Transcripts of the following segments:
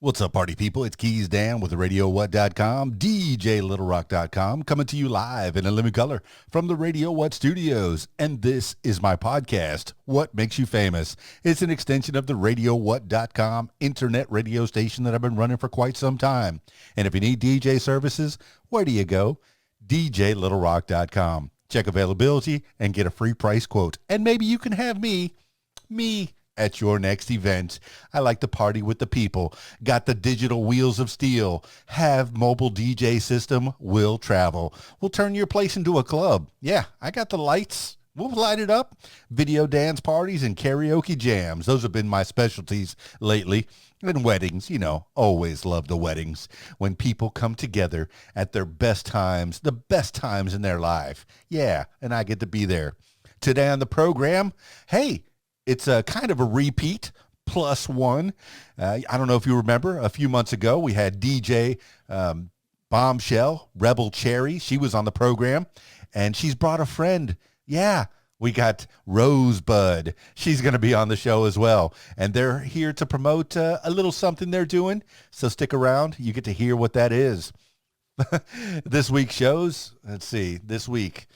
What's up, party people? It's Keys Dan with RadioWhat.com, DJLittleRock.com, coming to you live in a living color from the Radio What studios. And this is my podcast, What Makes You Famous. It's an extension of the RadioWhat.com internet radio station that I've been running for quite some time. And if you need DJ services, where do you go? DJLittleRock.com. Check availability and get a free price quote. And maybe you can have me at your next event. I like to party with the people. Got the digital wheels of steel. Have mobile DJ system. Will travel. We'll turn your place into a club. Yeah, I got the lights. We'll light it up. Video dance parties and karaoke jams. Those have been my specialties lately. And weddings, always love the weddings. When people come together at their best times, the best times in their life. Yeah, and I get to be there. Today on the program, hey, it's a kind of a repeat plus one. I don't know if you remember, a few months ago, we had DJ Bombshell, Rebel Cherry. She was on the program, and she's brought a friend. Yeah, we got RoseBud. She's going to be on the show as well. And they're here to promote a little something they're doing. So stick around. You get to hear what that is. This week's shows, let's see, this week.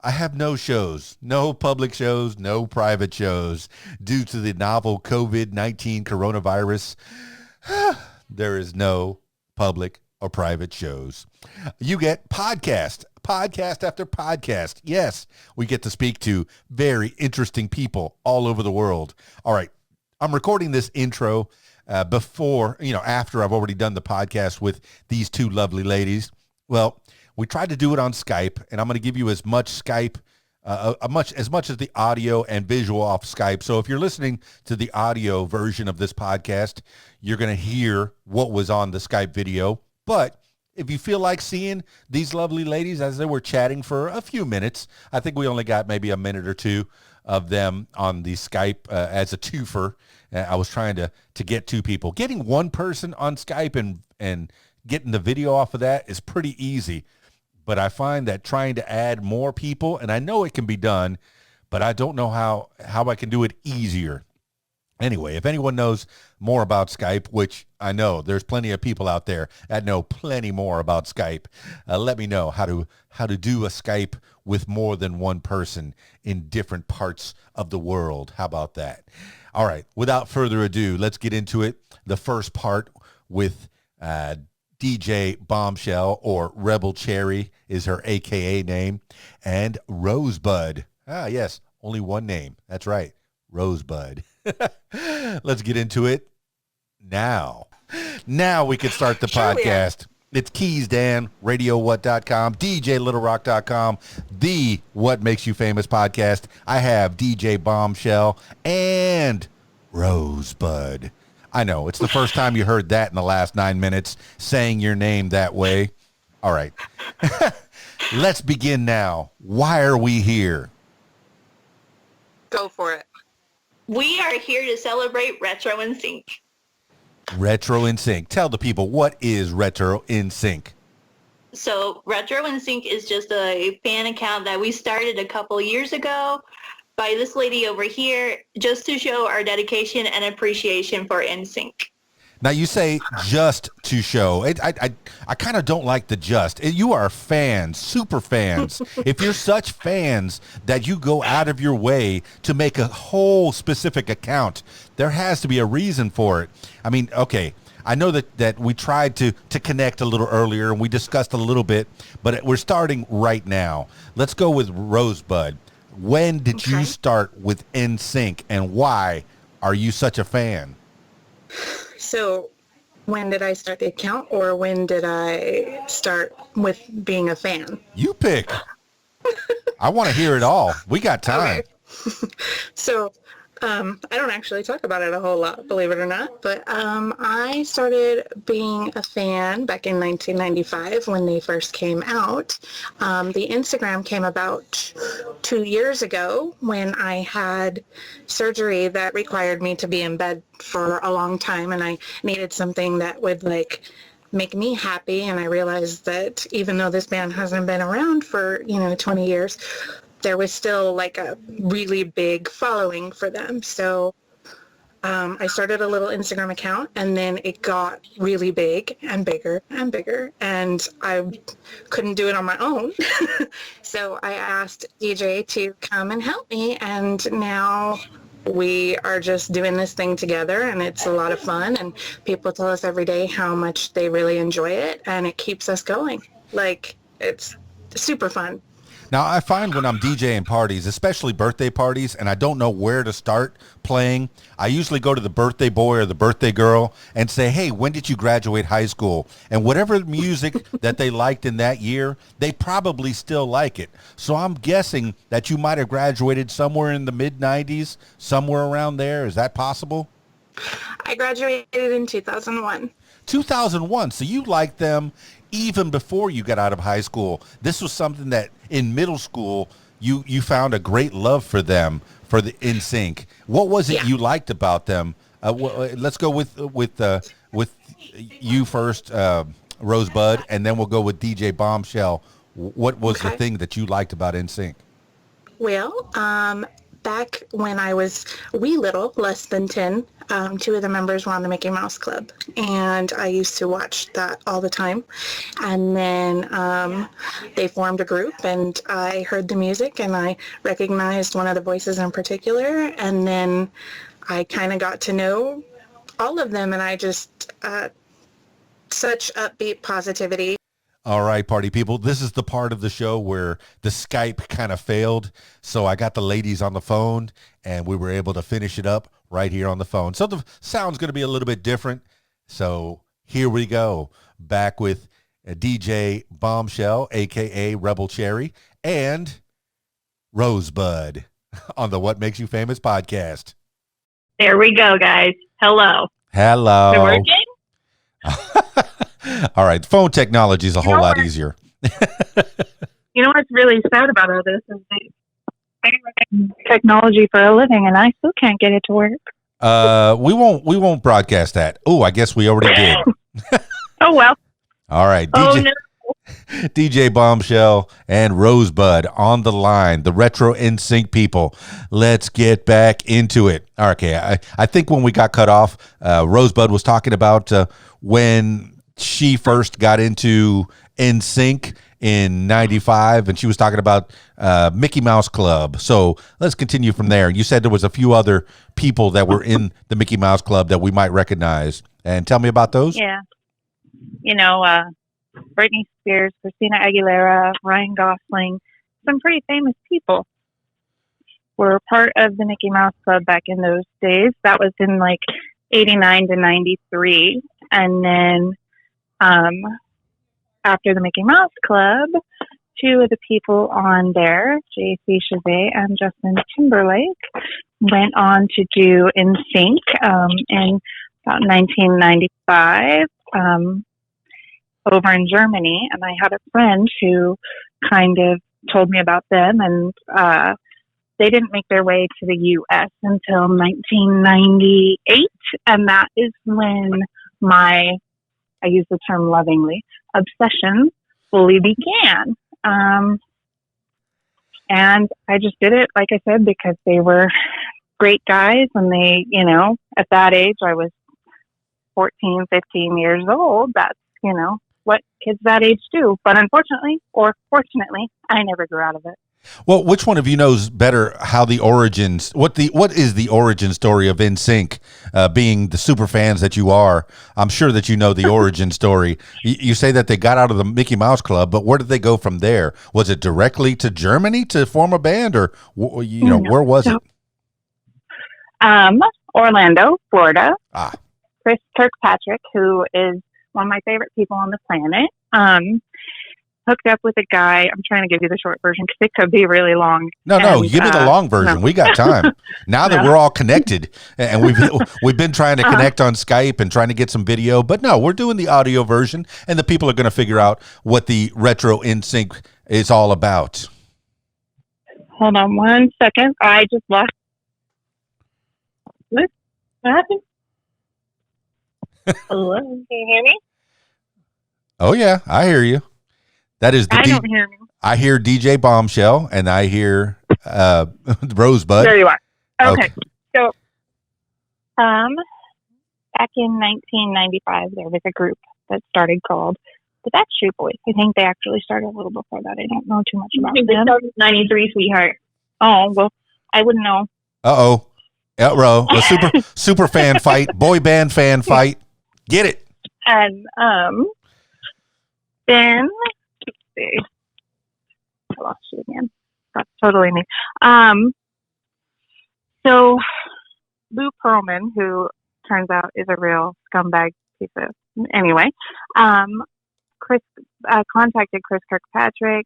I have no shows, no public shows, no private shows. Due to the novel COVID-19 coronavirus, there is no public or private shows. You get podcast after podcast. Yes, we get to speak to very interesting people all over the world. All right, I'm recording this intro after I've already done the podcast with these two lovely ladies. Well, we tried to do it on Skype, and I'm going to give you as much Skype, as much as the audio and visual off Skype. So if you're listening to the audio version of this podcast, you're going to hear what was on the Skype video. But if you feel like seeing these lovely ladies as they were chatting for a few minutes, I think we only got maybe a minute or two of them on the Skype as a twofer. I was trying to get two people. Getting one person on Skype and getting the video off of that is pretty easy. But I find that trying to add more people, and I know it can be done, but I don't know how I can do it easier. Anyway, if anyone knows more about Skype, which I know there's plenty of people out there that know plenty more about Skype, let me know how to do a Skype with more than one person in different parts of the world. How about that? All right, without further ado, let's get into it. The first part with DJ Bombshell, or Rebel Cherry is her AKA name, and RoseBud. Ah, yes, only one name. That's right, RoseBud. Let's get into it now. Now we can start the podcast. It's Keys Dan, RadioWhat.com, DJLittleRock.com, the What Makes You Famous podcast. I have DJ Bombshell and RoseBud. I know, it's the first time you heard that in the last 9 minutes, saying your name that way. All right. Let's begin now. Why are we here? Go for it. We are here to celebrate Retro in Sync. Retro in Sync. Tell the people, what is Retro in Sync? So Retro in Sync is just a fan account that we started a couple years ago by this lady over here, just to show our dedication and appreciation for NSYNC. Now, you say just to show. I kind of don't like the just. You are fans, super fans. If you're such fans that you go out of your way to make a whole specific account, there has to be a reason for it. I mean, okay, I know that we tried to connect a little earlier, and we discussed a little bit, but we're starting right now. Let's go with RoseBud. When did you start with NSYNC, and why are you such a fan? So when did I start the account, or when did I start with being a fan? You pick. I want to hear it all. We got time. Okay. So I don't actually talk about it a whole lot, believe it or not, but I started being a fan back in 1995 when they first came out. The Instagram came about 2 years ago when I had surgery that required me to be in bed for a long time, and I needed something that would make me happy. And I realized that even though this band hasn't been around for 20 years, there was still a really big following for them. So I started a little Instagram account, and then it got really big and bigger and bigger, and I couldn't do it on my own. So I asked DJ to come and help me, and now we are just doing this thing together, and it's a lot of fun, and people tell us every day how much they really enjoy it, and it keeps us going. Like, it's super fun. Now, I find when I'm DJing parties, especially birthday parties, and I don't know where to start playing, I usually go to the birthday boy or the birthday girl and say, hey, when did you graduate high school? And whatever music that they liked in that year, they probably still like it. So I'm guessing that you might have graduated somewhere in the mid-90s, somewhere around there. Is that possible? I graduated in 2001. 2001. So you liked them even before you got out of high school. This was something that in middle school you found a great love for them, for the NSYNC. What was it you liked about them? Let's go with you first, Rosebud, and then we'll go with DJ Bombshell. What was the thing that you liked about NSYNC? Well, back when I was wee little, less than 10, two of the members were on the Mickey Mouse Club, and I used to watch that all the time. And then they formed a group, and I heard the music, and I recognized one of the voices in particular, and then I kind of got to know all of them, and I just, such upbeat positivity. All right, party people, this is the part of the show where the Skype kind of failed. So I got the ladies on the phone, and we were able to finish it up right here on the phone. So the sound's going to be a little bit different. So here we go. Back with DJ Bombshell, a.k.a. Rebel Cherry, and Rosebud on the What Makes You Famous podcast. There we go, guys. Hello. Hello. Is it working? All right. Phone technology is a whole lot easier. You know what's really sad about all this is I work in technology for a living, and I still can't get it to work. We won't broadcast that. Oh, I guess we already did. Oh well. All right. DJ Bombshell and Rosebud on the line, the retro NSYNC people. Let's get back into it. Okay. I think when we got cut off, Rosebud was talking about when she first got into NSYNC in 95, and she was talking about Mickey Mouse Club. So let's continue from there. You said there was a few other people that were in the Mickey Mouse Club that we might recognize. And tell me about those. Yeah. You know, Britney Spears, Christina Aguilera, Ryan Gosling, some pretty famous people were part of the Mickey Mouse Club back in those days. That was in like 89 to 93. And then after the Mickey Mouse Club, two of the people on there, J.C. Chazet and Justin Timberlake, went on to do NSYNC in about 1995 over in Germany. And I had a friend who kind of told me about them, and they didn't make their way to the U.S. until 1998, and that is when I use the term lovingly, obsession fully began. And I just did it, like I said, because they were great guys, and they, you know, at that age, I was 14, 15 years old. That's, you know, what kids that age do. But unfortunately, or fortunately, I never grew out of it. Well, which one of you knows better how the origins, what is the origin story of NSYNC, being the super fans that you are? I'm sure that you know the origin story. You say that they got out of the Mickey Mouse Club, but where did they go from there? Was it directly to Germany to form a band, or, you know, where was it? Orlando, Florida. Ah. Chris Kirkpatrick, who is one of my favorite people on the planet, hooked up with a guy. I'm trying to give you the short version because it could be really long. No, give me the long version. No. We got time. Now that we're all connected, and we've been trying to connect on Skype and trying to get some video, but no, we're doing the audio version, and the people are going to figure out what the retro NSYNC is all about. Hold on one second. I just lost. What happened? Hello, can you hear me? Oh yeah, I hear you. That is the I don't hear me. I hear DJ Bombshell, and I hear Rosebud. There you are. Okay. So Back in 1995, there was a group that started called the Backstreet Boys. I think they actually started a little before that. I don't know too much about them. They started in 93, sweetheart. Oh, well, I wouldn't know. Uh-oh. Uh-oh. A super fan fight, boy band fan fight. Get it. And then, let's see. I lost you again. That's totally me. So Lou Pearlman, who turns out is a real scumbag piece of, anyway, Chris contacted Chris Kirkpatrick.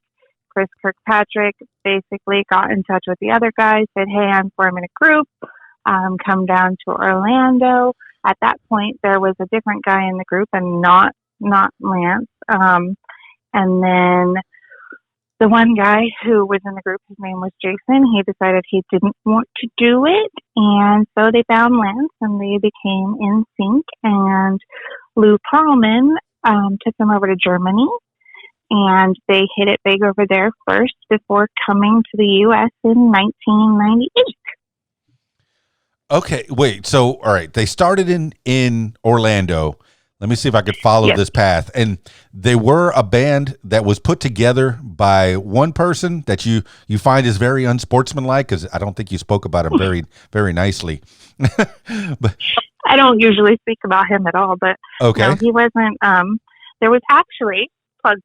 Chris Kirkpatrick basically got in touch with the other guys, said, hey, I'm forming a group. Come down to Orlando. At that point, there was a different guy in the group and not Lance. And then the one guy who was in the group, his name was Jason, he decided he didn't want to do it. And so they found Lance and they became in sync. And Lou Pearlman took them over to Germany. And they hit it big over there first before coming to the U.S. in 1998. Okay, wait. So, all right, they started in Orlando. Let me see if I could follow this path. And they were a band that was put together by one person that you find is very unsportsmanlike, because I don't think you spoke about him very, very nicely. But I don't usually speak about him at all, but okay. No, he wasn't. There was actually, plug,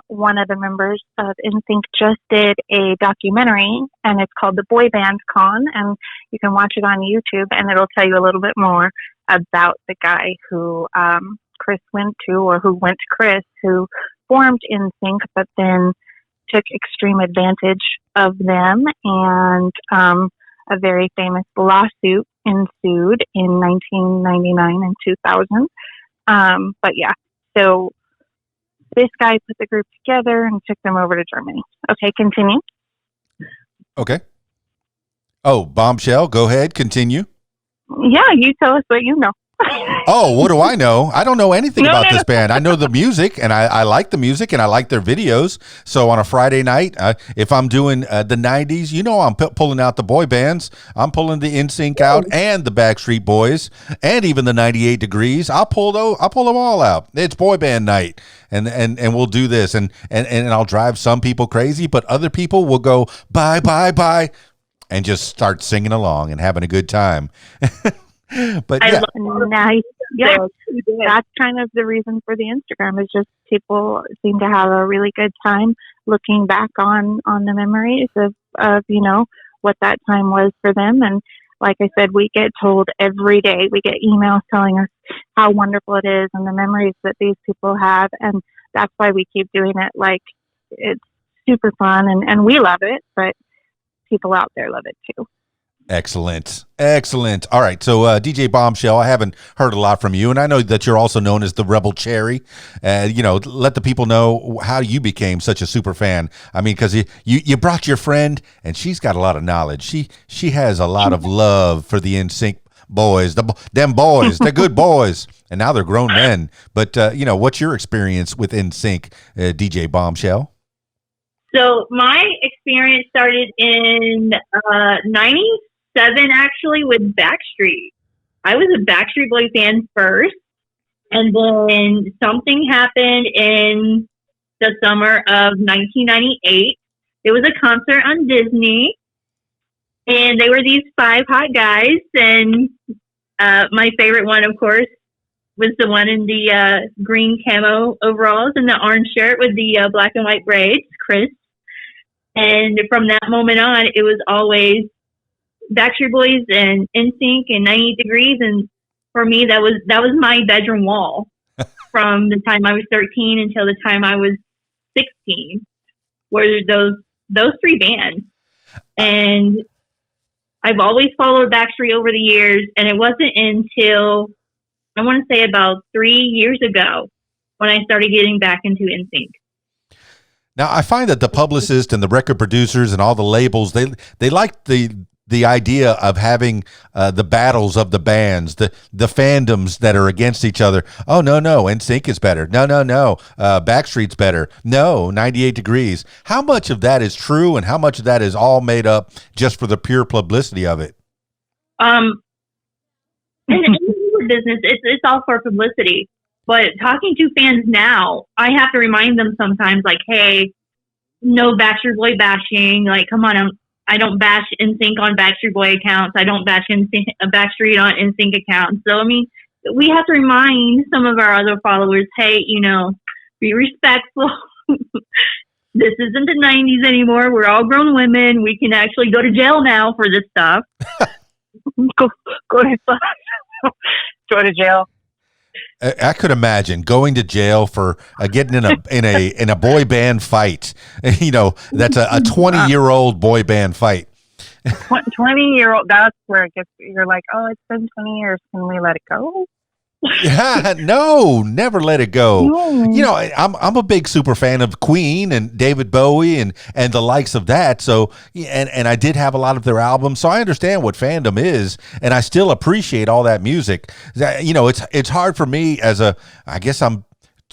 one of the members of NSYNC just did a documentary, and it's called The Boy Band Con, and you can watch it on YouTube, and it'll tell you a little bit more about the guy who Chris went to, or who went to Chris, who formed NSYNC, but then took extreme advantage of them, and a very famous lawsuit ensued in 1999 and 2000. But yeah, so this guy put the group together and took them over to Germany. Okay, continue. Okay. Oh, Bombshell, go ahead, continue. Yeah, you tell us what you know. Oh, what do I know? I don't know anything about this band. I know the music, and I like the music, and I like their videos. So on a Friday night, if I'm doing the 90s, you know I'm pulling out the boy bands. I'm pulling the NSYNC out and the Backstreet Boys and even the 98 Degrees. I'll pull them all out. It's boy band night, and we'll do this, and I'll drive some people crazy, but other people will go, bye, bye, bye, and just start singing along and having a good time. But yeah. Nice. Yeah, that's kind of the reason for the Instagram, is just people seem to have a really good time looking back on the memories of you know, what that time was for them. And like I said, we get told every day, we get emails telling us how wonderful it is and the memories that these people have, and that's why we keep doing it. Like, it's super fun, and we love it, but people out there love it too. Excellent. All right. So DJ Bombshell, I haven't heard a lot from you, and I know that you're also known as the Rebel Cherry. You know, let the people know how you became such a super fan. I mean, because you brought your friend, and she's got a lot of knowledge. She has a lot of love for the NSYNC boys, them boys. They're good boys, and now they're grown men. But you know, what's your experience with NSYNC, DJ Bombshell? So my experience started in 97, actually, with Backstreet. I was a Backstreet Boy fan first, and then something happened in the summer of 1998. There was a concert on Disney, and they were these 5 hot guys, and my favorite one, of course, was the one in the green camo overalls and the orange shirt with the black and white braids, Chris. And from that moment on, it was always Backstreet Boys and NSYNC and 98 Degrees. And for me, that was my bedroom wall from the time I was 13 until the time I was 16, were those 3 bands. And I've always followed Backstreet over the years. And it wasn't until, I want to say, about 3 years ago when I started getting back into NSYNC. Now, I find that the publicists and the record producers and all the labels, they like the idea of having the battles of the bands, the fandoms that are against each other. Oh, no, NSYNC is better. No, Backstreet's better. No, 98 Degrees. How much of that is true, and how much of that is all made up just for the pure publicity of it? in the music business, it's all for publicity. But talking to fans now, I have to remind them sometimes, like, hey, no Backstreet Boy bashing. Like, come on, I don't bash NSYNC on Backstreet Boy accounts. I don't bash Backstreet on NSYNC accounts. So, I mean, we have to remind some of our other followers, hey, be respectful. This isn't the 90s anymore. We're all grown women. We can actually go to jail now for this stuff. go to jail. I could imagine going to jail for getting in a boy band fight. That's a 20-year-old boy band fight. 20-year-old. That's where it gets. You're like, oh, it's been 20 years. Can we let it go? Yeah, no, never let it go. No. I'm a big super fan of Queen and David Bowie and the likes of that. So, and I did have a lot of their albums, so I understand what fandom is, and I still appreciate all that music. It's hard for me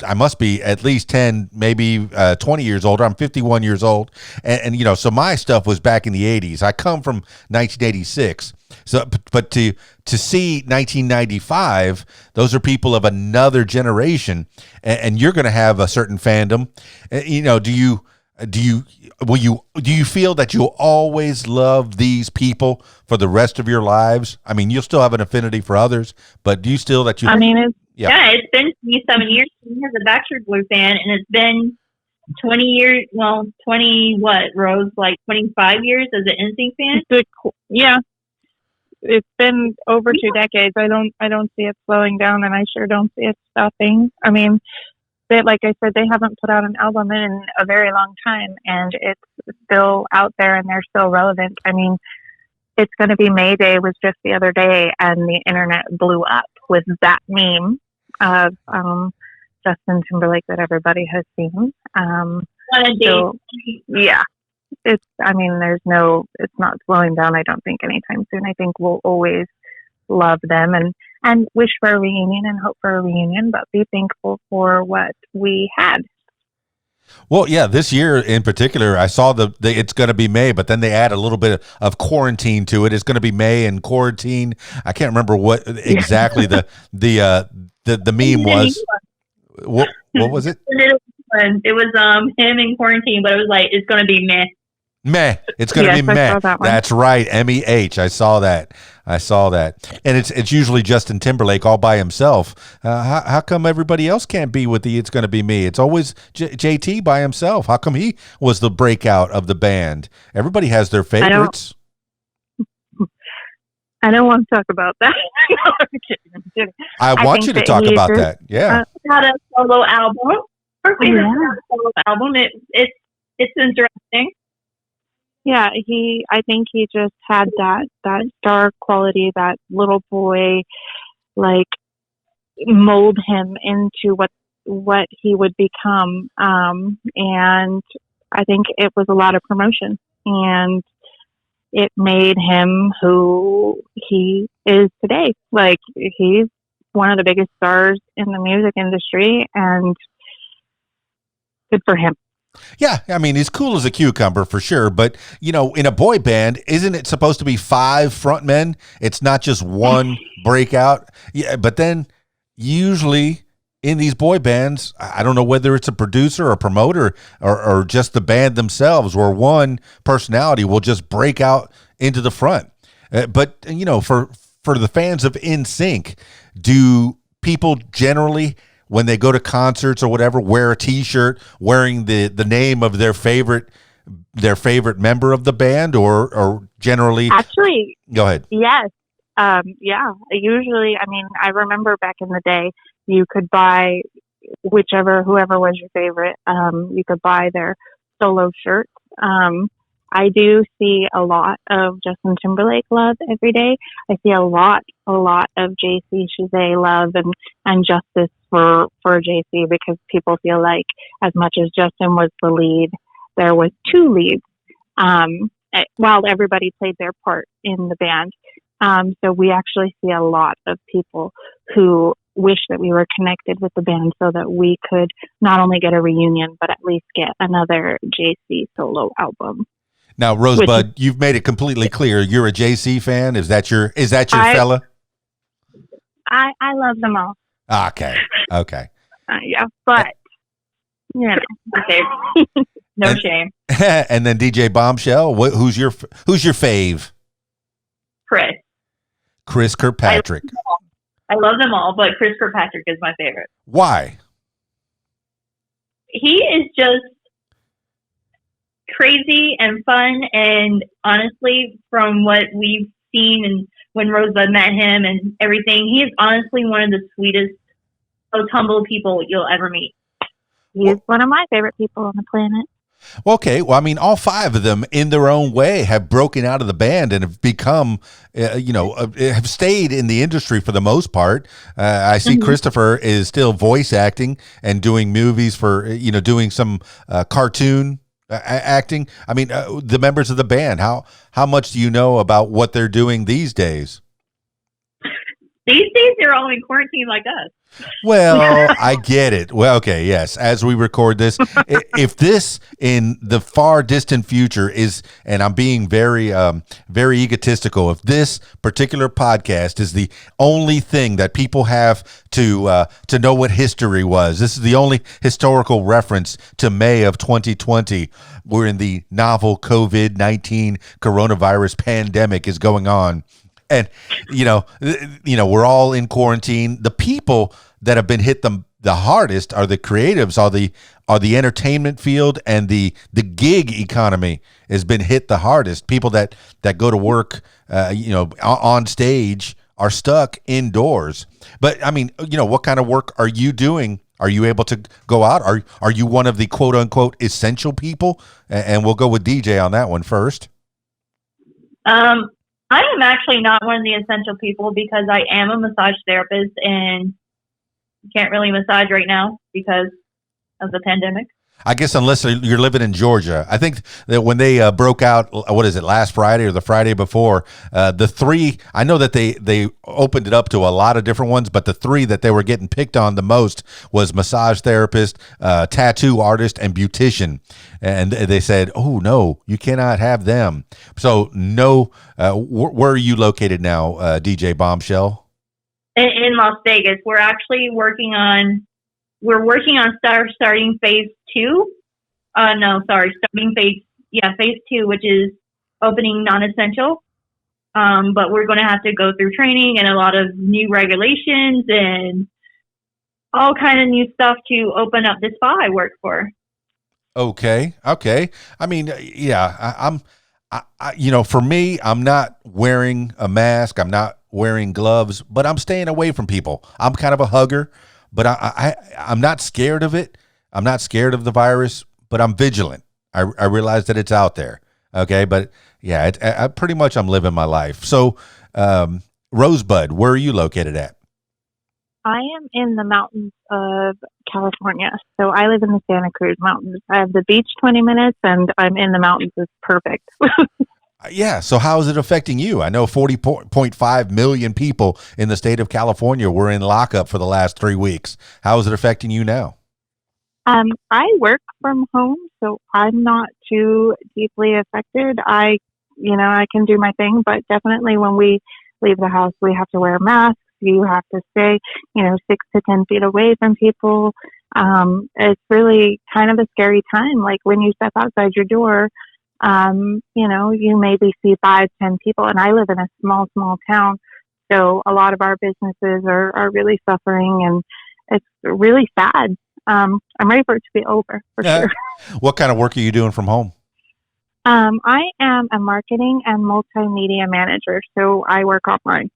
I must be at least 10, maybe 20 years older. I'm 51 years old. And so my stuff was back in the 80s. I come from 1986. So, but to see 1995, those are people of another generation, and you're going to have a certain fandom. Do you feel that you'll always love these people for the rest of your lives? I mean, you'll still have an affinity for others, but do you still that you? I mean, it's been 27 years as a Backstreet Boy fan, and it's been 20 years. Well, 20 what, Rose? Like 25 years as an NSYNC fan. Yeah. It's been over 2 decades. I don't see it slowing down, and I sure don't see it stopping. I mean, like I said, they haven't put out an album in a very long time, and it's still out there, and they're still relevant. I mean, it's going to be May Day was just the other day, and the internet blew up with that meme of Justin Timberlake that everybody has seen. So, yeah. It's not slowing down, I don't think, anytime soon. I think we'll always love them and wish for a reunion and hope for a reunion, but be thankful for what we had. Well, yeah, this year in particular, I saw the it's going to be May, but then they add a little bit of quarantine to it. It's going to be May and quarantine. I can't remember what exactly the meme was. What was it? It was him in quarantine, but it was like, it's going to be meh. Meh. It's going to be meh. That's right. MEH. I saw that. And it's usually Justin Timberlake all by himself. How come everybody else can't be with the It's Going to Be Me? It's always JT by himself. How come he was the breakout of the band? Everybody has their favorites. I don't want to talk about that. No, I'm kidding. I want you to talk about that. Yeah. Had a solo album. Solo album. It's interesting. Yeah, I think he just had that star quality, that little boy, like, mold him into what he would become. And I think it was a lot of promotion, and it made him who he is today. Like, he's one of the biggest stars in the music industry, and good for him. Yeah, I mean, he's cool as a cucumber for sure, but in a boy band, isn't it supposed to be 5 frontmen? It's not just one breakout. Yeah, but then usually in these boy bands, I don't know whether it's a producer or a promoter or just the band themselves, where one personality will just break out into the front. But for the fans of NSYNC, do people generally, when they go to concerts or whatever, wear a T-shirt wearing the name of their favorite member of the band, or generally? Actually, go ahead. Yes, yeah. Usually, I mean, I remember back in the day, you could buy whoever was your favorite. You could buy their solo shirts. I do see a lot of Justin Timberlake love every day. I see a lot of JC Chazé love and justice for JC, because people feel like as much as Justin was the lead, there was 2 leads, while everybody played their part in the band. So we actually see a lot of people who wish that we were connected with the band so that we could not only get a reunion, but at least get another JC solo album. Now, RoseBud, you've made it completely clear you're a JC fan. Is that your fella? I love them all. Okay. Yeah, but you know, My favorite. No shame. And then DJ Bombshell, who's your fave? Chris Kirkpatrick. I love them all, but Chris Kirkpatrick is my favorite. Why? He is just crazy and fun, and honestly, from what we've seen and when Rosebud met him and everything, he is honestly one of the sweetest, most humble people you'll ever meet. he's one of my favorite people on the planet. Okay, well, I mean, all five of them, in their own way, have broken out of the band and have become, have stayed in the industry for the most part. I see Christopher is still voice acting and doing movies for, doing some cartoon acting. I mean, the members of the band, how much do you know about what they're doing these days? These days, they're all in quarantine like us. Well, I get it. Well, okay, yes. As we record this, if this in the far distant future is, and I'm being very, very egotistical, if this particular podcast is the only thing that people have to know what history was, this is the only historical reference to May of 2020. We're in the novel COVID-19 coronavirus pandemic is going on. And, we're all in quarantine. The people that have been hit the hardest are the creatives, are the entertainment field, and the gig economy has been hit the hardest. People that go to work, on stage are stuck indoors. But, I mean, what kind of work are you doing? Are you able to go out? Are you one of the quote unquote essential people? And we'll go with DJ on that one first. I am actually not one of the essential people because I am a massage therapist and can't really massage right now because of the pandemic. I guess unless you're living in Georgia. I think that when they broke out, what is it, last Friday or the Friday before, the three, I know that they opened it up to a lot of different ones, but the three that they were getting picked on the most was massage therapist, tattoo artist, and beautician. And they said, oh, no, you cannot have them. So no, where are you located now, DJ Bombshell? In Las Vegas. We're actually working on starting phase 2. Starting phase 2, which is opening non-essential. But we're going to have to go through training and a lot of new regulations and all kind of new stuff to open up this spa I work for. Okay. I mean, yeah, for me, I'm not wearing a mask. I'm not wearing gloves, but I'm staying away from people. I'm kind of a hugger, but I'm not scared of it. I'm not scared of the virus, but I'm vigilant. I realize that it's out there. Okay. But yeah, I pretty much I'm living my life. So, Rosebud, where are you located at? I am in the mountains of California. So I live in the Santa Cruz Mountains. I have the beach 20 minutes and I'm in the mountains. It's perfect. Yeah. So how is it affecting you? I know 40.5 million people in the state of California were in lockup for the last 3 weeks. How is it affecting you now? I work from home, so I'm not too deeply affected. I can do my thing, but definitely when we leave the house, we have to wear masks. You have to stay, 6 to 10 feet away from people. It's really kind of a scary time. Like when you step outside your door, you maybe see 5, 10 people, and I live in a small town. So a lot of our businesses are really suffering, and it's really sad. I'm ready for it to be over for sure. What kind of work are you doing from home? I am a marketing and multimedia manager, so I work offline.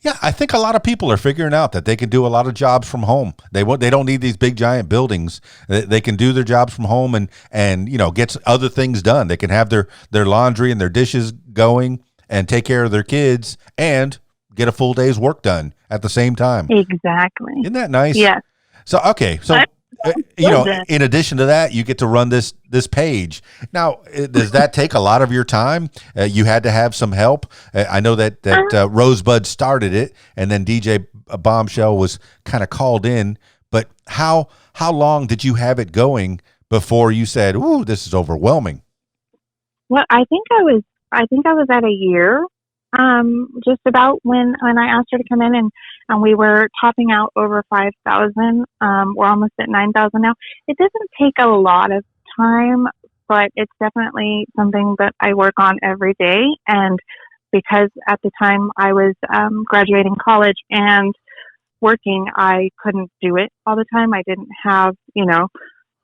Yeah, I think a lot of people are figuring out that they can do a lot of jobs from home. They don't need these big giant buildings. They can do their jobs from home and get other things done. They can have their laundry and their dishes going and take care of their kids and get a full day's work done at the same time. Exactly. Isn't that nice? Yes. So okay, so in addition to that, you get to run this page. Now, does that take a lot of your time? You had to have some help. I know that Rosebud started it, and then DJ Bombshell was kind of called in. But how long did you have it going before you said, "Ooh, this is overwhelming"? Well, I think I was at a year. Just about when I asked her to come in, and we were topping out over 5,000. We're almost at 9,000 now. It doesn't take a lot of time, but it's definitely something that I work on every day. And because at the time I was graduating college and working, I couldn't do it all the time. I didn't have,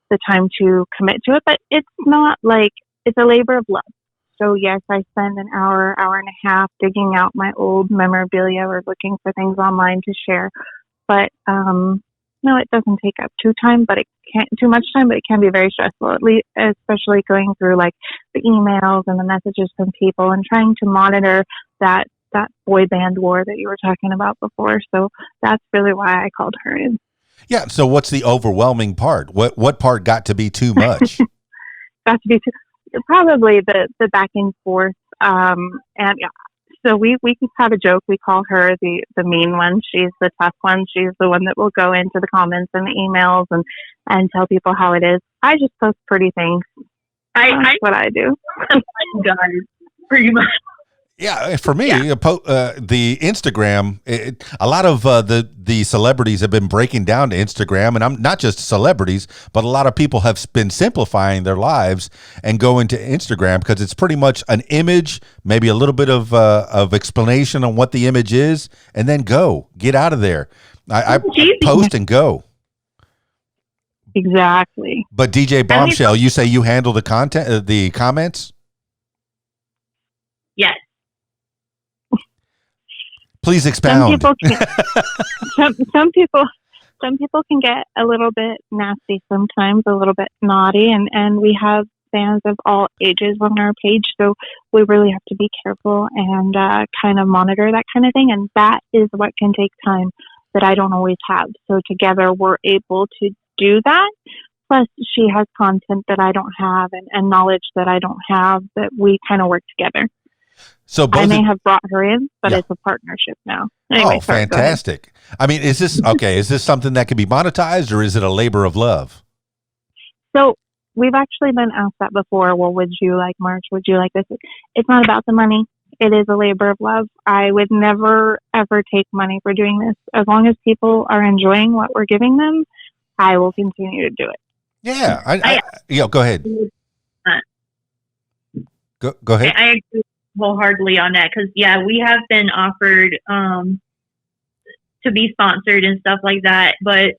the time to commit to it, but it's not like it's a labor of love. So yes, I spend an hour and a half digging out my old memorabilia or looking for things online to share. But no, it doesn't take up too much time, but it can be very stressful, at least, especially going through like the emails and the messages from people and trying to monitor that boy band war that you were talking about before. So that's really why I called her in. Yeah. So what's the overwhelming part? What part got to be too much? Got to be probably the back and forth. And yeah, so we have a joke. We call her the mean one. She's the tough one. She's the one that will go into the comments and the emails and tell people how it is. I just post pretty things. That's what I do. God, pretty much. Yeah, for me, the Instagram, a lot of the celebrities have been breaking down to Instagram, and I'm not just celebrities, but a lot of people have been simplifying their lives and going to Instagram because it's pretty much an image, maybe a little bit of explanation on what the image is, and then get out of there. I post and go. Exactly. But DJ Bombshell, you say you handle the content, the comments? Yes. Please expound. Some people can get a little bit nasty sometimes, a little bit naughty, and we have fans of all ages on our page, so we really have to be careful and kind of monitor that kind of thing, and that is what can take time that I don't always have. So together we're able to do that. Plus, she has content that I don't have and knowledge that I don't have that we kind of work together. So I may have brought her in, but it's a partnership now. Anyway, fantastic. I mean, is this okay? Is this something that can be monetized, or is it a labor of love? So we've actually been asked that before. Well, would you like merch? Would you like this? It's not about the money. It is a labor of love. I would never, ever take money for doing this. As long as people are enjoying what we're giving them, I will continue to do it. Yeah. Go ahead. Go ahead. I agree wholeheartedly on that because we have been offered to be sponsored and stuff like that, but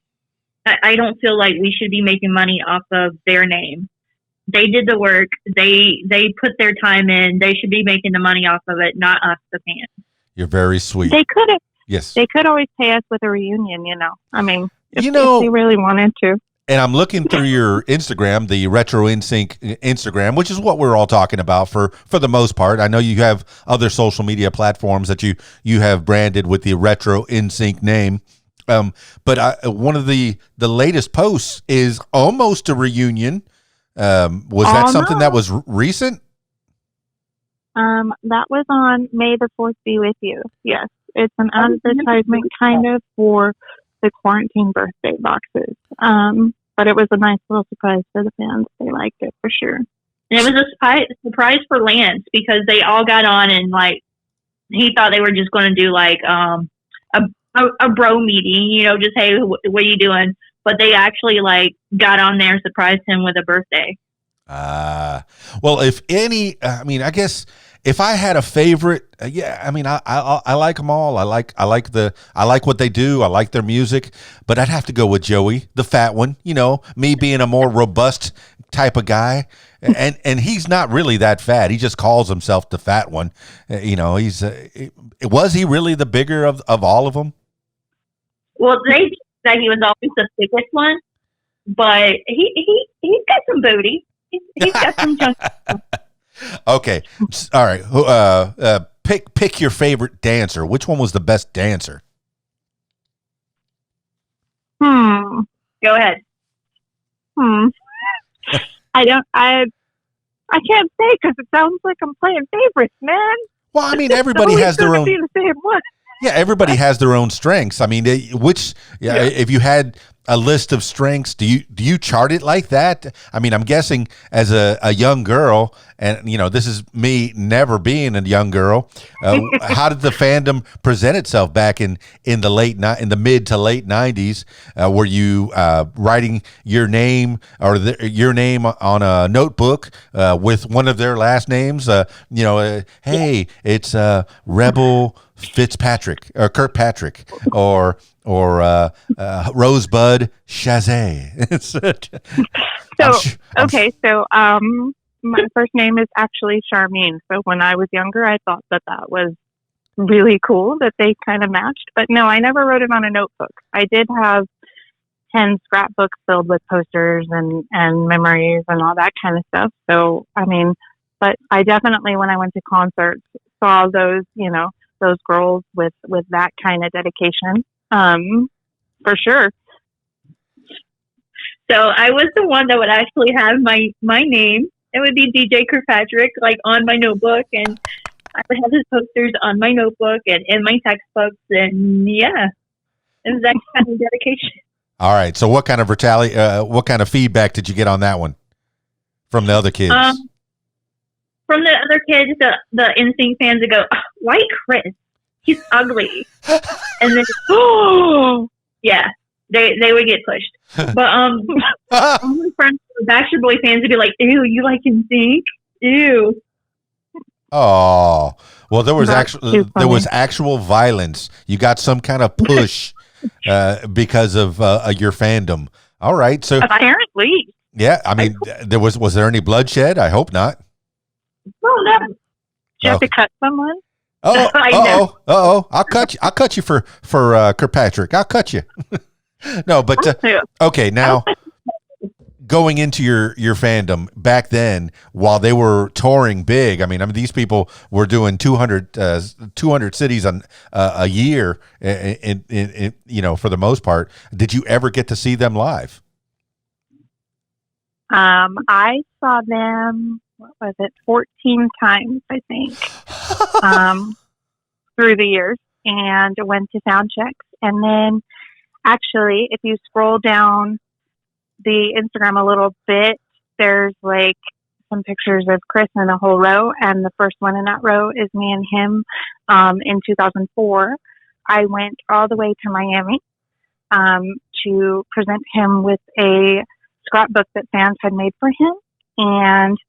I don't feel like we should be making money off of their name. They did the work. They put their time in. They should be making the money off of it, not us, the fans. You're very sweet. They could have. Yes. They could always pay us with a reunion. I mean, if they really wanted to. And I'm looking through your Instagram, the Retro NSYNC Instagram, which is what we're all talking about for the most part. I know you have other social media platforms that you have branded with the Retro NSYNC name. But one of the latest posts is almost a reunion. Was that something that was recent? That was on May the 4th Be With You. Yes. It's an advertisement kind of for the quarantine birthday boxes. But it was a nice little surprise for the fans. They liked it for sure. And it was a surprise for Lance because they all got on and he thought they were just going to do a bro meeting, just, hey, what are you doing? But they actually got on there and surprised him with a birthday. Well, if any, I guess if I had a favorite, I like them all. I like what they do. I like their music, but I'd have to go with Joey, the fat one, me being a more robust type of guy. And he's not really that fat. He just calls himself the fat one. Was he really the bigger of all of them? Well, they said he was always the thickest one, but he's got some booty. He's got some junk. Okay. All right. Pick your favorite dancer. Which one was the best dancer? Go ahead. I can't say because it sounds like I'm playing favorites, man. Well, everybody has their own. Be the same one. Yeah, everybody has their own strengths. I mean, if you had a list of strengths, do you chart it like that? I mean, I'm guessing as a young girl, and this is me never being a young girl. How did the fandom present itself back in the mid to late '90s? Were you writing your name or your name on a notebook with one of their last names? Hey, it's Rebel Fitzpatrick or Kirkpatrick or RoseBud Shazay. So my first name is actually Charmine. So when I was younger, I thought that was really cool that they kind of matched. But no, I never wrote it on a notebook. I did have 10 scrapbooks filled with posters and memories and all that kind of stuff. So, I mean, but I definitely, when I went to concerts, saw those girls with that kind of dedication. For sure. So I was the one that would actually have my name. It would be DJ Kirkpatrick, like on my notebook, and I would have his posters on my notebook and in my textbooks, and yeah, it was that kind of dedication. All right. So what kind of feedback did you get on that one from the other kids? From the other kids, the NSYNC fans would go, "Why Chris? He's ugly," and then yeah, they would get pushed. But all my friends, Backstreet Boy fans, would be like, "Ew, you like NSYNC? Ew." Oh, well, there was actual violence. You got some kind of push because of your fandom. All right, so apparently, yeah. I mean, was there any bloodshed? I hope not. Oh no! Did you have to cut someone? Oh! I'll cut you for Kirkpatrick. I'll cut you. No, but okay. Now, going into your fandom back then, while they were touring big, I mean, these people were doing 200 cities on a year, in for the most part. Did you ever get to see them live? I saw them. What was it? 14 times, I think, through the years, and went to sound checks. And then, actually, if you scroll down the Instagram a little bit, there's like some pictures of Chris in a whole row, and the first one in that row is me and him. In 2004, I went all the way to Miami to present him with a scrapbook that fans had made for him, and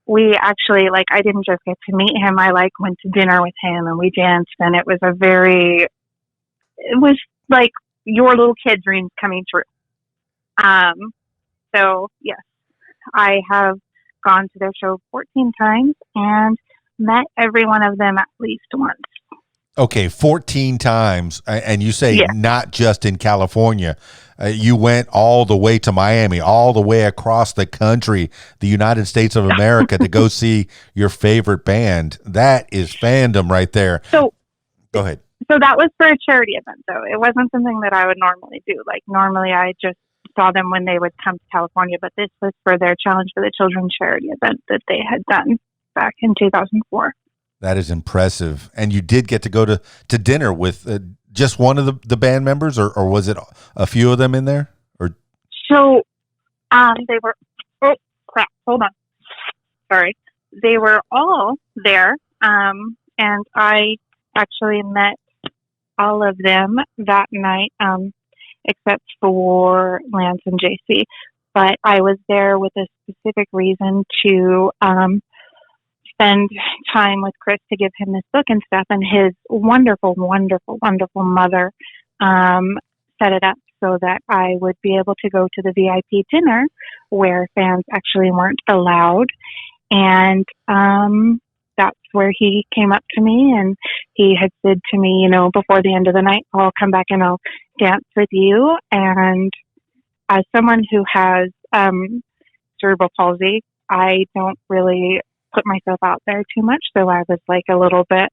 we actually, I didn't just get to meet him. I went to dinner with him and we danced, and it was like your little kid dreams coming true. So yes, I have gone to their show 14 times and met every one of them at least once. Okay, 14 times, and you say not just in California. You went all the way to Miami, all the way across the country, the United States of America, to go see your favorite band. That is fandom right there. So, go ahead. So that was for a charity event, though. It wasn't something that I would normally do. Normally I just saw them when they would come to California, but this was for their Challenge for the Children charity event that they had done back in 2004. That is impressive. And you did get to go to dinner with just one of the band members, or was it a few of them in there? Or so they were. Oh crap! Hold on. Sorry. They were all there, and I actually met all of them that night, except for Lance and JC. But I was there with a specific reason to spend time with Chris to give him this book and stuff, and his wonderful, wonderful, wonderful mother set it up so that I would be able to go to the VIP dinner where fans actually weren't allowed. And that's where he came up to me, and he had said to me, before the end of the night, I'll come back and I'll dance with you. And as someone who has cerebral palsy, I don't really put myself out there too much. So I was a little bit,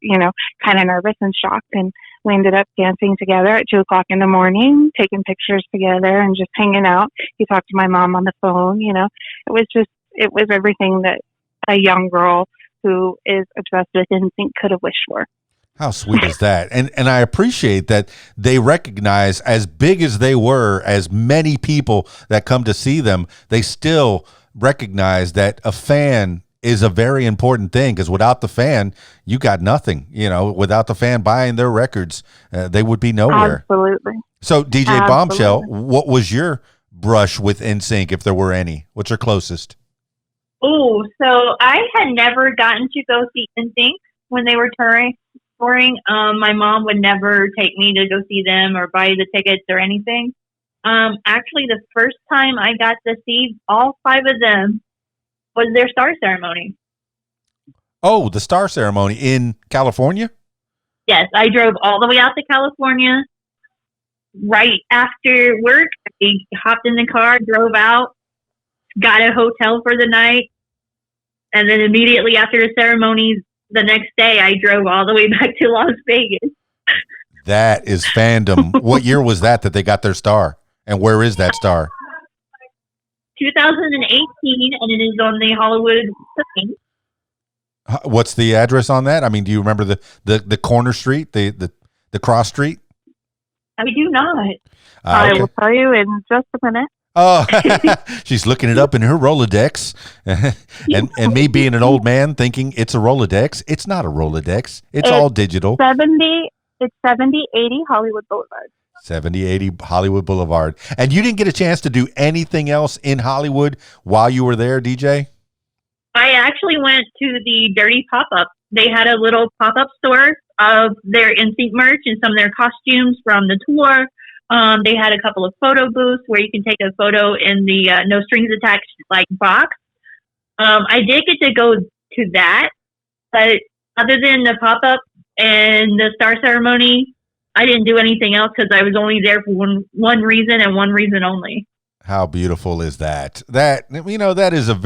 kind of nervous and shocked. And we ended up dancing together at 2:00 in the morning, taking pictures together and just hanging out. He talked to my mom on the phone. It was everything that a young girl who is obsessed with NSYNC could have wished for. How sweet is that? And I appreciate that they recognize, as big as they were, as many people that come to see them, they still recognize that a fan is a very important thing, because without the fan, you got nothing. You know, without the fan buying their records, they would be nowhere. Absolutely. So DJ Absolutely. Bombshell, what was your brush with NSYNC, if there were any? What's your closest? Oh, so I had never gotten to go see NSYNC when they were touring. My mom would never take me to go see them or buy the tickets or anything. Actually, the first time I got to see all 5 of them was their star ceremony. Oh, the star ceremony in California? Yes, I drove all the way out to California. Right after work, I hopped in the car, drove out, got a hotel for the night, and then immediately after the ceremony, the next day, I drove all the way back to Las Vegas. That is fandom. What year was that they got their star? And where is that star? 2018, and it is on the Hollywood thing. What's the address on that? I mean, do you remember the corner street, the cross street? I do not. I will tell you in just a minute. Oh, she's looking it up in her Rolodex. and me being an old man thinking it's a Rolodex. It's not a Rolodex. It's all digital. 7080 Hollywood Boulevard. 7080 Hollywood Boulevard. And you didn't get a chance to do anything else in Hollywood while you were there, DJ? I actually went to the Dirty Pop-Up. They had a little pop-up store of their NSYNC merch and some of their costumes from the tour. They had a couple of photo booths where you can take a photo in the no strings attached like box. I did get to go to that, but other than the pop-up and the star ceremony, I didn't do anything else because I was only there for one reason and one reason only. How beautiful is that? That is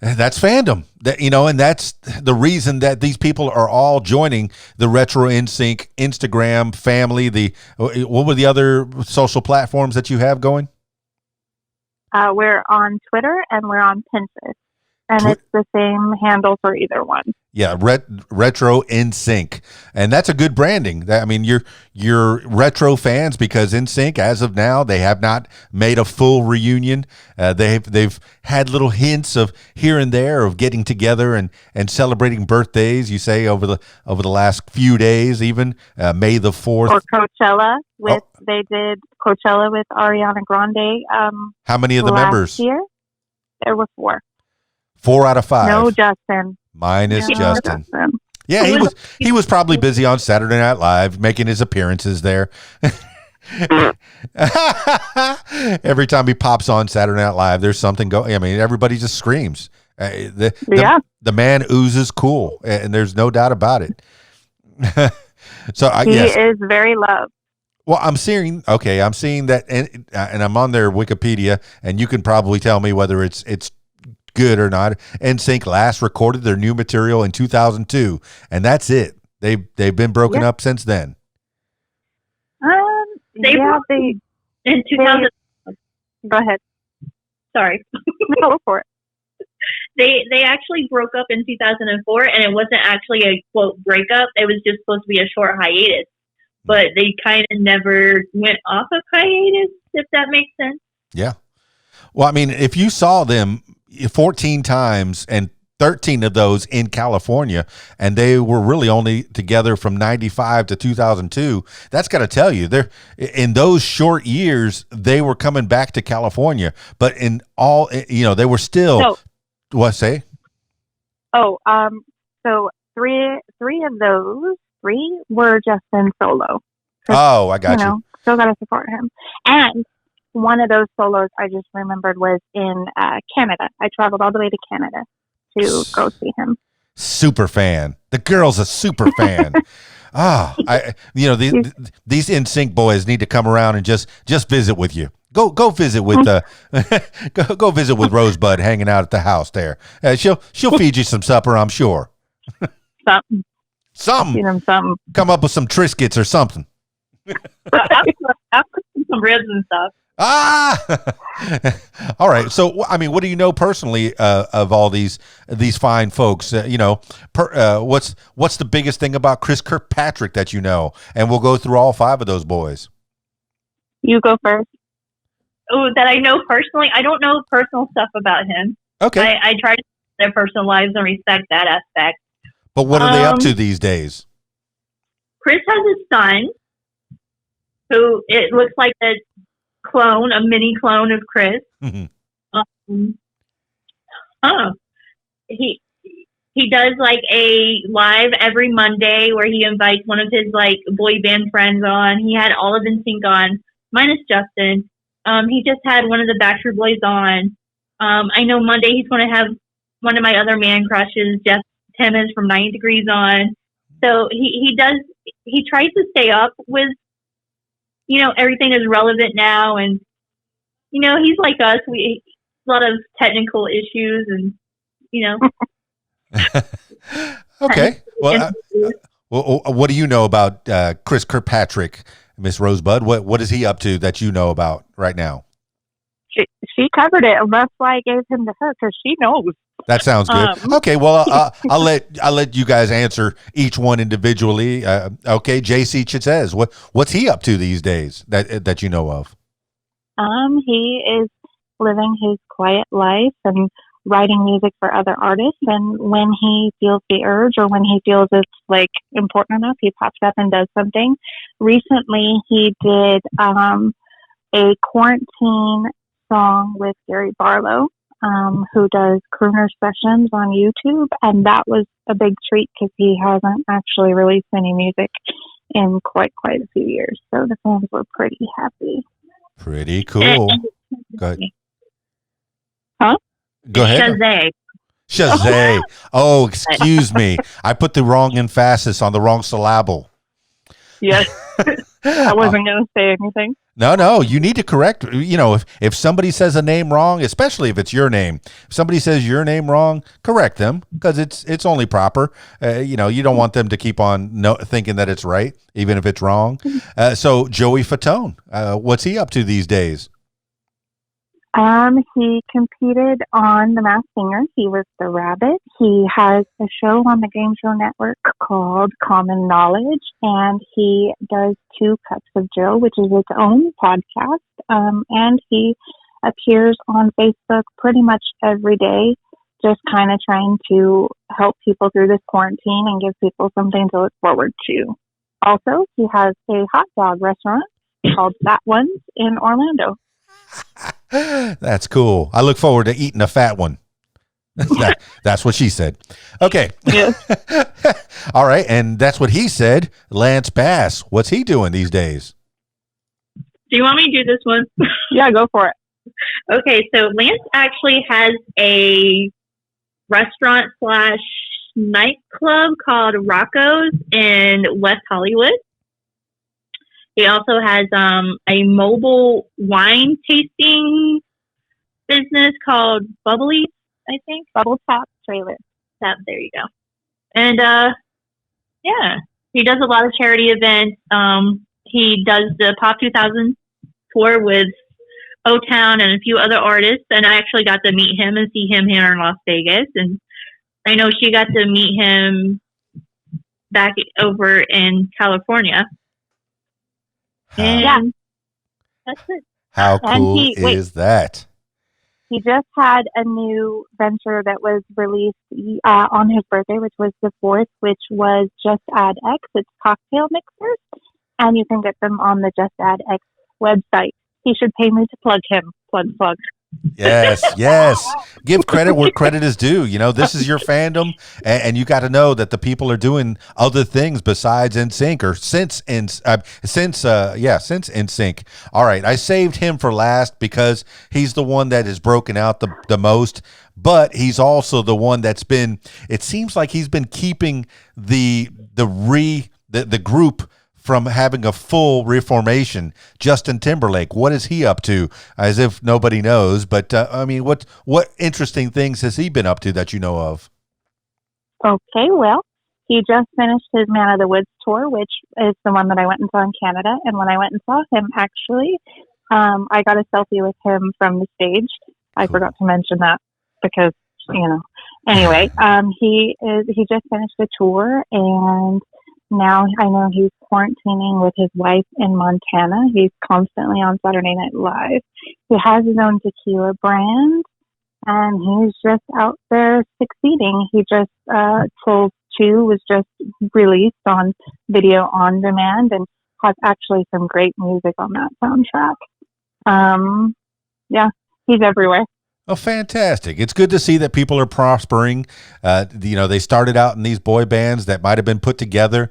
that's fandom. That, and that's the reason that these people are all joining the Retro NSYNC Instagram family. What were the other social platforms that you have going? We're on Twitter and we're on Pinterest. And it's the same handle for either one. Yeah, Retro NSYNC, and that's a good branding. I mean, you're retro fans because NSYNC, as of now, they have not made a full reunion. They've had little hints of here and there of getting together and celebrating birthdays. You say over the last few days, even May the 4th, or Coachella. They did Coachella with Ariana Grande. How many of the members? Year there were 4. 4 out of 5. No Justin. Minus No Justin. Yeah, he was probably busy on Saturday Night Live making his appearances there. Every time he pops on Saturday Night Live, there's something going. I mean, everybody just screams. The man oozes cool, and there's no doubt about it. So he is very loved. Well, I'm seeing that, and I'm on their Wikipedia, and you can probably tell me whether it's good or not. NSYNC last recorded their new material in 2002, and that's it. They've been broken up since then. In 2000. Go ahead. Sorry. Go for it. They actually broke up in 2004, and it wasn't actually a quote breakup. It was just supposed to be a short hiatus, but they kind of never went off of hiatus, if that makes sense. Yeah. Well, I mean, if you saw them 14 times and 13 of those in California, and they were really only together from 95 to 2002, that's got to tell you they're in those short years, they were coming back to California, but in all, they were still what say? So 3 of those 3 were Justin solo. Oh, I got you. Still got to support him. And one of those solos I just remembered was in Canada. I traveled all the way to Canada to go see him. Super fan. The girl's a super fan. These NSYNC boys need to come around and just visit with you. Go visit with go visit with RoseBud hanging out at the house there. She'll feed you some supper, I'm sure. Something. Come up with some Triscuits or something. Some ribs and stuff. All right. So, I mean, what do you know personally of all these fine folks? What's the biggest thing about Chris Kirkpatrick that you know? And we'll go through all five of those boys. You go first. Oh, that I know personally. I don't know personal stuff about him. Okay. I try to know their personal lives and respect that aspect. But what are they up to these days? Chris has a son who it looks like a mini clone of Chris. Mm-hmm. He does like a live every Monday where he invites one of his like boy band friends on. He had all of NSYNC on, minus Justin. He just had one of the Backstreet Boys on. I know Monday he's going to have one of my other man crushes, Jeff Timmons from 90 Degrees on. So he tries to stay up with, everything is relevant now. And, he's like us. A lot of technical issues and, Okay. Well, what do you know about Chris Kirkpatrick, Miss Rosebud? What is he up to that you know about right now? She covered it, and that's why I gave him to her, because she knows. That sounds good. Okay, well, I'll let you guys answer each one individually. Okay, JC Chitez, what's he up to these days that you know of? He is living his quiet life and writing music for other artists. And when he feels the urge, or when he feels it's like important enough, he pops up and does something. Recently, he did a quarantine song with Gary Barlow, who does crooner sessions on YouTube, and that was a big treat because he hasn't actually released any music in quite a few years. So the fans were pretty happy. Pretty cool. Go ahead. Huh? Go ahead. Shazay. Oh, excuse me. I put the wrong emphasis on the wrong syllable. Yes. I wasn't going to say anything. No, you need to correct. If somebody says a name wrong, especially if it's your name, if somebody says your name wrong, correct them, because it's only proper. You don't want them to keep on thinking that it's right, even if it's wrong. So Joey Fatone, what's he up to these days? He competed on The Masked Singer. He was the rabbit. He has a show on the Game Show Network called Common Knowledge, and he does Two Cups of Joe, which is its own podcast. And he appears on Facebook pretty much every day, just kind of trying to help people through this quarantine and give people something to look forward to. Also, he has a hot dog restaurant called Fat Ones in Orlando. That's cool. I look forward to eating a fat one. That's what she said. Okay. Yes. All right. And that's what he said. Lance Bass. What's he doing these days? Do you want me to do this one? Yeah, go for it. Okay. So Lance actually has a restaurant / nightclub called Rocco's in West Hollywood. He also has a mobile wine tasting business called Bubbly, I think. Bubble Tap Trailer. Tap, there you go. And he does a lot of charity events. He does the Pop 2000 tour with O-Town and a few other artists. And I actually got to meet him and see him here in Las Vegas. And I know she got to meet him back over in California. And that's it. How cool is that? He just had a new venture that was released on his birthday, which was the 4th, which was Just Add X. It's cocktail mixers, and you can get them on the Just Add X website. He should pay me to plug him. Plug. Yes. Give credit where credit is due. This is your fandom, and you got to know that the people are doing other things besides NSYNC, or since NSYNC. All right, I saved him for last because he's the one that is broken out the most, but he's also the one that's been. It seems like he's been keeping the group from having a full reformation. Justin Timberlake, what is he up to? As if nobody knows, but what interesting things has he been up to that you know of? Okay, well, he just finished his Man of the Woods tour, which is the one that I went and saw in Canada. And when I went and saw him, actually, I got a selfie with him from the stage. I forgot to mention that because, anyway, he just finished a tour, and now I know he's quarantining with his wife in Montana. He's constantly on Saturday Night Live. He has his own tequila brand, and he's just out there succeeding. He just, Trolls 2 was just released on video on demand and has actually some great music on that soundtrack. Yeah, he's everywhere. Oh, fantastic. It's good to see that people are prospering. They started out in these boy bands that might have been put together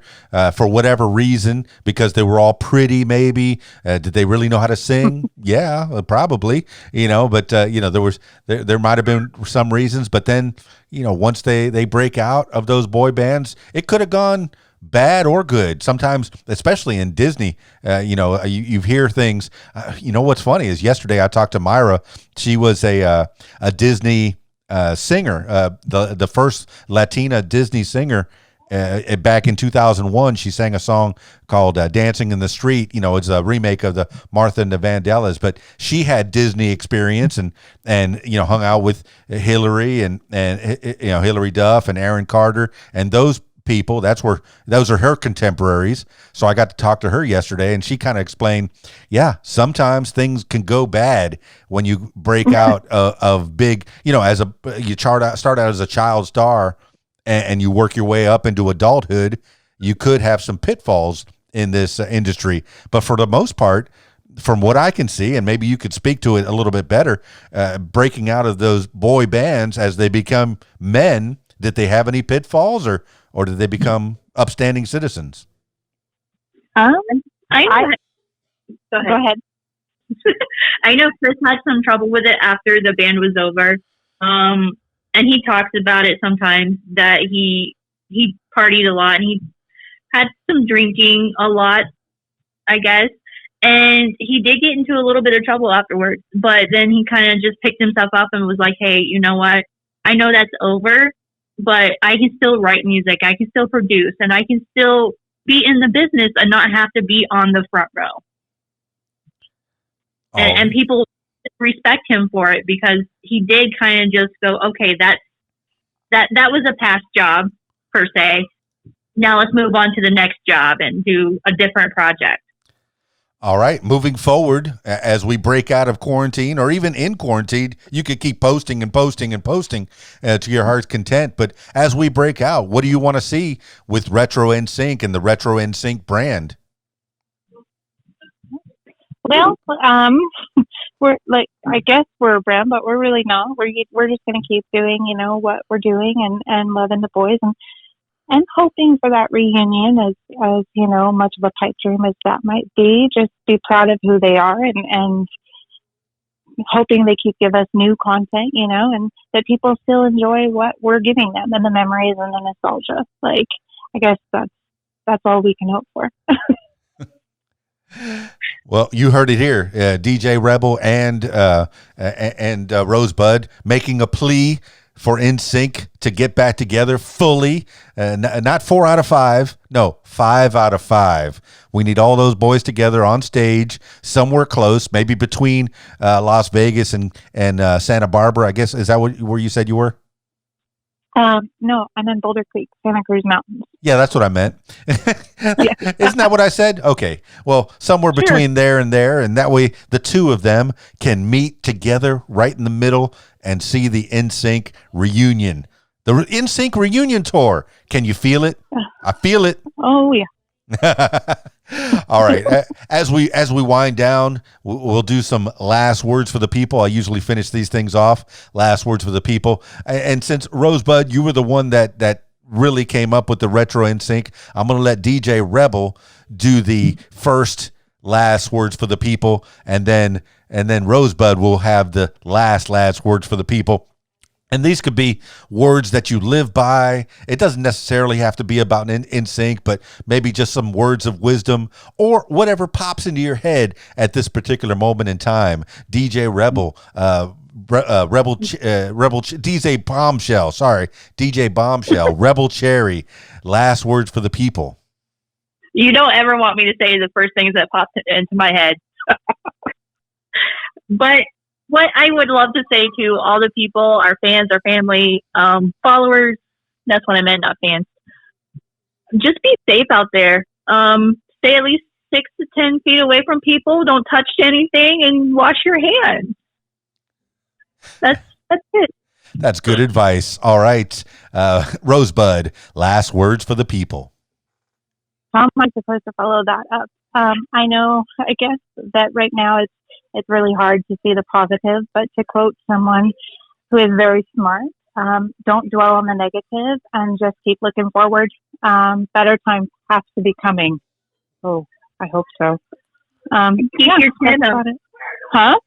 for whatever reason, because they were all pretty, maybe. Did they really know how to sing? Yeah, probably, but there might have been some reasons, but then, once they break out of those boy bands, it could have gone bad or good. Sometimes, especially in Disney, you hear things. What's funny is yesterday I talked to Myra. She was a Disney singer, the first Latina Disney singer. Back in 2001, she sang a song called "Dancing in the Street." It's a remake of the Martha and the Vandellas, but she had Disney experience and hung out with Hillary and Hillary Duff and Aaron Carter and those people. Those are her contemporaries. So I got to talk to her yesterday, and she kind of explained, sometimes things can go bad when you break out of big, you start out as a child star and you work your way up into adulthood. You could have some pitfalls in this industry, but for the most part, from what I can see, and maybe you could speak to it a little bit better, breaking out of those boy bands as they become men, did they have any pitfalls, or did they become upstanding citizens? I know. Go ahead. I know Chris had some trouble with it after the band was over. And he talks about it sometimes, that he partied a lot and he had some drinking a lot, I guess. And he did get into a little bit of trouble afterwards, but then he kind of just picked himself up and was like, hey, you know what? I know that's over, but I can still write music. I can still produce, and I can still be in the business and not have to be on the front row. Oh. And people respect him for it, because he did kind of just go, okay, that was a past job per se. Now let's move on to the next job and do a different project. All right, moving forward, as we break out of quarantine, or even in quarantine, you could keep posting and posting and posting to your heart's content. But as we break out, what do you want to see with Retro NSYNC and the Retro NSYNC brand? Well, I guess we're a brand, but we're really not. We're just going to keep doing, what we're doing and loving the boys and hoping for that reunion as much of a pipe dream as that might be. Just be proud of who they are and hoping they keep give us new content, and that people still enjoy what we're giving them and the memories and the nostalgia. Like, I guess that's all we can hope for. Well, you heard it here. DJ Rebel and RoseBud making a plea for NSYNC to get back together fully. Not 4 out of 5. No, 5 out of 5. We need all those boys together on stage somewhere close, maybe between Las Vegas and Santa Barbara. I guess, is that where you said you were? No, I'm in Boulder Creek, Santa Cruz Mountains. Yeah, that's what I meant. Isn't that what I said? Okay. Well, somewhere between there, and that way the two of them can meet together right in the middle and see the NSYNC reunion. The NSYNC reunion tour. Can you feel it? I feel it. Oh, yeah. All right. As we wind down, we'll do some last words for the people. I usually finish these things off. Last words for the people. And since RoseBud, you were the one that really came up with the Retro NSYNC, I'm going to let DJ Rebel do the first last words for the people, and then RoseBud will have the last words for the people. And these could be words that you live by. It doesn't necessarily have to be about NSYNC, but maybe just some words of wisdom or whatever pops into your head at this particular moment in time. DJ Rebel, DJ Bombshell, DJ Bombshell, Rebel Cherry. Last words for the people. You don't ever want me to say the first things that popped into my head. But what I would love to say to all the people, our fans, our family, followers, that's what I meant, not fans. Just be safe out there. Stay at least 6 to 10 feet away from people. Don't touch anything and wash your hands. That's it. That's good advice. All right. Rosebud, last words for the people. How am I supposed to follow that up? I know, I guess that right now it's really hard to see the positive, but to quote someone who is very smart, don't dwell on the negative and just keep looking forward. Better times have to be coming. Oh, I hope so. Keep your chin up. Huh?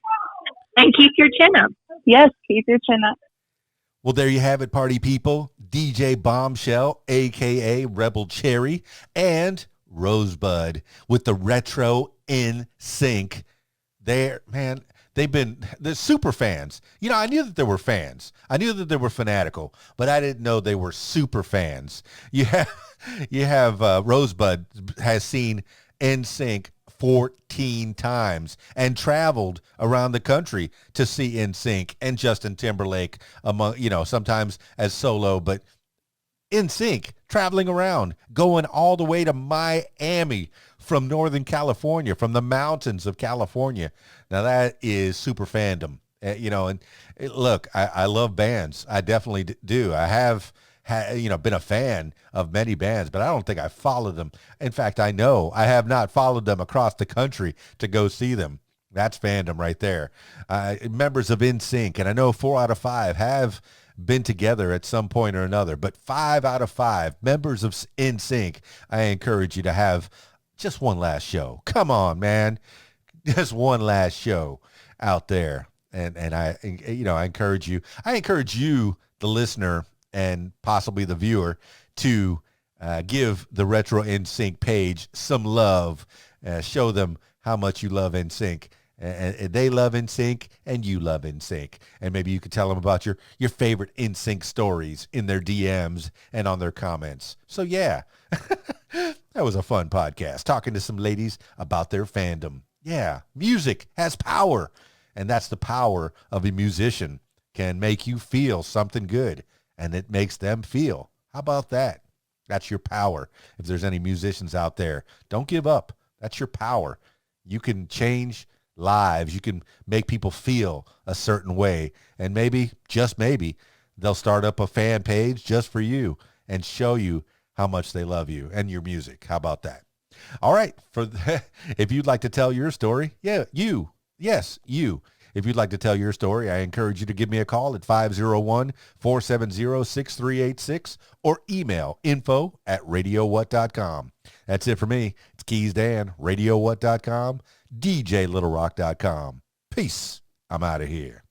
And keep your chin up. Yes, keep your chin up. Well, there you have it, party people. DJ Bombshell, a.k.a. Rebel Cherry, and Rosebud with the Retro in Sync. They're super fans. You know, I knew that there were fans. I knew that they were fanatical, but I didn't know they were super fans. You have Rosebud has seen NSYNC 14 times and traveled around the country to see NSYNC and Justin Timberlake, among, sometimes as solo, but NSYNC traveling around, going all the way to Miami from Northern California, from the mountains of California. Now that is super fandom, and look, I love bands. I definitely do. I have been a fan of many bands, but I don't think I followed them. In fact, I know I have not followed them across the country to go see them. That's fandom right there. Members of NSYNC, and I know 4 out of 5 have been together at some point or another, but 5 out of 5 members of NSYNC, I encourage you to have just one last show. Come on, man. Just one last show out there. And I encourage you, the listener, and possibly the viewer, to give the Retro NSYNC page some love. Show them how much you love NSYNC. And they love NSYNC, and you love NSYNC. And maybe you could tell them about your favorite NSYNC stories in their DMs and on their comments. So yeah, that was a fun podcast, talking to some ladies about their fandom. Yeah, music has power, and that's the power of a musician. Can make you feel something good, and it makes them feel. How about that? That's your power. If there's any musicians out there, don't give up. That's your power. You can change lives. You can make people feel a certain way, and maybe, just maybe, they'll start up a fan page just for you and show you how much they love you and your music. How about that? All right. If you'd like to tell your story, If you'd like to tell your story, I encourage you to give me a call at 501-470-6386 or email info@radiowhat.com. That's it for me. It's Keys Dan, radiowhat.com, djlittlerock.com. Peace. I'm out of here.